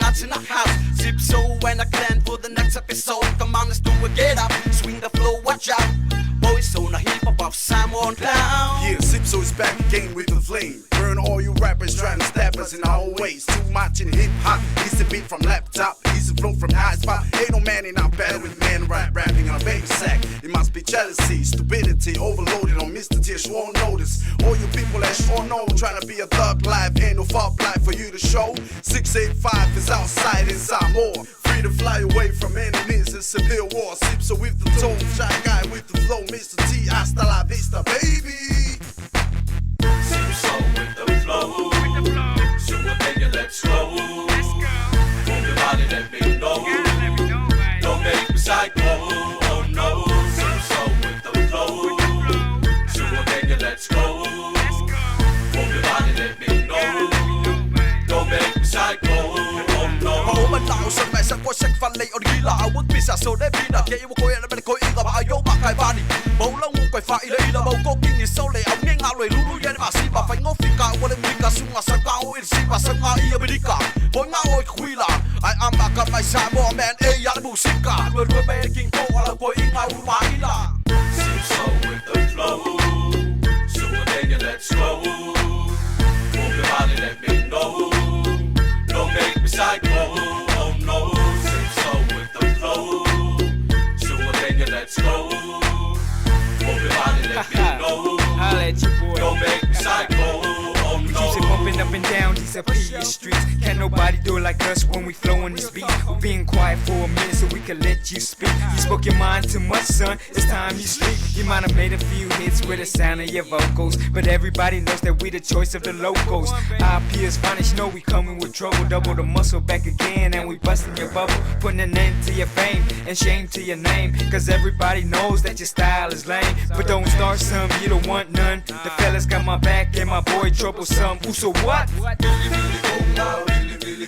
nuts in the house. Zipso and a clan for the next episode. Come on, let's do it, get up, swing the flow, watch out. Boys on the hip hop of Simon Clown. Yeah, Zipso is back again with the flame. Burn all you rappers trying to stab us in our ways. Too much in hip hop. He's a beat from laptop. He's a flow from high spot. Ain't no man in our battle with man rapping on a baby sack. It must be jealousy, stupidity, overloaded on Mr. T. Sure notice. All you people that sure know trying to be a thug life. Ain't no fuck life for you to show. 685 is outside, inside more. Free to fly away from enemies in civil war. Zipso with the tone, shy guy with the flow. Mr. T, hasta la vista, baby. Zipso with the flow. So baby, let's go. Move your body, let me know. Don't make me psycho. Oh no. Zipso with the flow. So baby, let's go. Move your body, let me know. Don't make me psycho. Oh no. Mà lão sân mẹ sang qua sách văn lệ ở ghi là áo bức pizza số đẹp đi là cái yêu cô em là bên coi yêu mà yêu mà cái ba đi bầu lông quay phải đây là bầu cô kinh sau lệ ống nghe ngạo lời lulu yên mà si bà phải ngó phi cả qua lên phi sung mà sang cao in si bà sang ngao yêu bên đi cả bối ngao ôi khui là ai am mà cầm mai sa bo man ê ya bu si cả luôn luôn bên kinh cô là coi in ngao mà đi là Zipso with the flow. So baby, let's go. Move your body, let me know. Don't make me psycho. Oh no. Zipso with the flow. So baby, let's go. Move your body, let me know. I'll let you boy. Don't make me psycho. Oh no. Keeps it bumping up and down these up streets. Can't nobody do it like us when we flowin' this beat. We're being quiet for a minute so we can let you speak. You spoke your mind too much, son. It's time you speak. You might have made a few hits with the sound of your vocals, but everybody knows that we the choice of the locals. Our peers finest know we coming with trouble. Double the muscle back again and we busting your bubble. Putting an end to your fame and shame to your name. Cause everybody knows that your style is lame. But don't start some, you don't want none. The fellas got my back and my boy troublesome. Ooh, so what? Really, really, really, really,